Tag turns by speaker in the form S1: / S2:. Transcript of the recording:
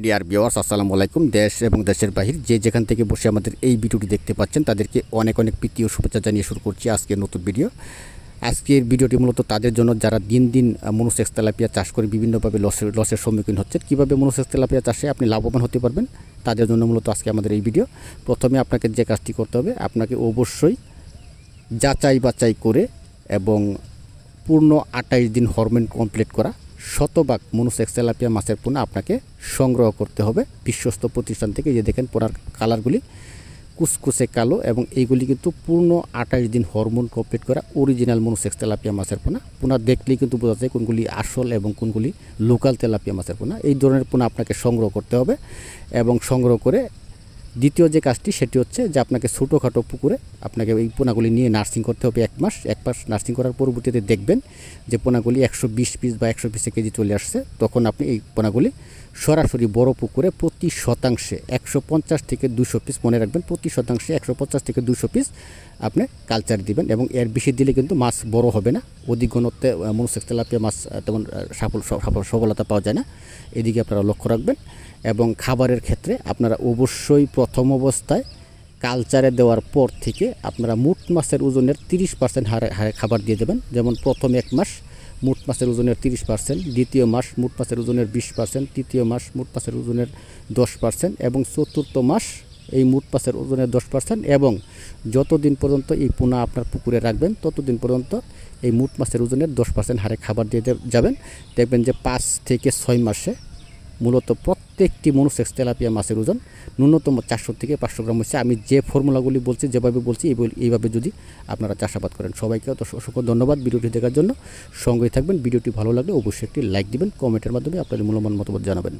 S1: Dear viewers, আসসালামু আলাইকুম। দেশ এবং দেশের বাহির যে যেখান থেকে বসে আমাদের এই ভিডিওটি দেখতে পাচ্ছেন তাদেরকে অনেক অনেক প্রীতি ও শুভেচ্ছা জানিয়ে শুরু করছি আজকের নতুন ভিডিও। আজকের ভিডিওটি মূলত তাদের জন্য যারা দিন দিন মনোসেক্স তেলাপিয়া চাষ করে বিভিন্নভাবে লসের সম্মুখীন হচ্ছেন। কীভাবে মনোসেক্স তেলাপিয়া চাষে আপনি লাভবান হতে পারবেন তাদের জন্য মূলত আজকে আমাদের এই ভিডিও। প্রথমে আপনাকে যে কাজটি করতে হবে, আপনাকে অবশ্যই যাচাই বাছাই করে এবং পূর্ণ 28 দিন হরমোন কমপ্লিট করা শতভাগ মনোসেক্স তেলাপিয়া মাছের পোনা আপনাকে সংগ্রহ করতে হবে বিশ্বস্ত প্রতিষ্ঠান থেকে। যে দেখেন পোনার কালারগুলি কুচকুচে কালো এবং এইগুলি কিন্তু পূর্ণ 28 দিন হরমোন কমপ্লিট করা অরিজিনাল মনোসেক্স তেলাপিয়া মাছের পোনা দেখলেই কিন্তু বোঝা যায় কোনগুলি আসল এবং কোনগুলি লোকাল তেলাপিয়া মাছের পোনা। এই ধরনের পোনা আপনাকে সংগ্রহ করতে হবে এবং সংগ্রহ করে দ্বিতীয় যে কাজটি সেটি হচ্ছে যে আপনাকে ছোটোখাটো পুকুরে আপনাকে এই পোনাগুলি নিয়ে নার্সিং করতে হবে এক মাস নার্সিং করার পরবর্তীতে দেখবেন যে পোনাগুলি 120 পিস বা 120 কেজি চলে আসছে। তখন আপনি এই পোনাগুলি সরাসরি বড় পুকুরে প্রতি শতাংশে 150 থেকে 200 পিস, মনে রাখবেন প্রতি শতাংশে 150 থেকে 200 পিস আপনি কালচার দিবেন। এবং এর বেশি দিলে কিন্তু মাছ বড় হবে না, অধিক ঘনত্বে মনোসেক্স তেলাপিয়া মাছ তেমন সফলতা পাওয়া যায় না, এদিকে আপনারা লক্ষ্য রাখবেন। এবং খাবারের ক্ষেত্রে আপনারা অবশ্যই প্রথম অবস্থায় কালচারে দেওয়ার পর থেকে আপনারা মোট মাছের ওজনের 30% হারে খাবার দিয়ে দেবেন। যেমন প্রথম এক মাস মোট মাছের ওজনের 30%, দ্বিতীয় মাস মোট মাছের ওজনের 20%, তৃতীয় মাস মোট মাছের ওজনের 10% এবং চতুর্থ মাস এই মোট মাছের ওজনের 10%। এবং যতদিন পর্যন্ত এই পোনা আপনার পুকুরে রাখবেন ততদিন পর্যন্ত এই মোট মাছের ওজনের 10% হারে খাবার দিয়ে যাবেন। দেখবেন যে 5 থেকে 6 মাসে মূলত প্রত্যেকটি মনোসেক্স তেলাপিয়া মাছের ওজন ন্যূনতম 400 থেকে 500 গ্রাম হচ্ছে। আমি যে ফর্মুলাগুলি বলছি, যেভাবে বলছি এইভাবে যদি আপনারা চাষাবাদ করেন। সবাইকে অসংখ্য ধন্যবাদ ভিডিওটি দেখার জন্য। সঙ্গেই থাকবেন। ভিডিওটি ভালো লাগলে অবশ্যই একটি লাইক দিবেন, কমেন্টের মাধ্যমে আপনাদের মূল্যবান মতামত জানাবেন।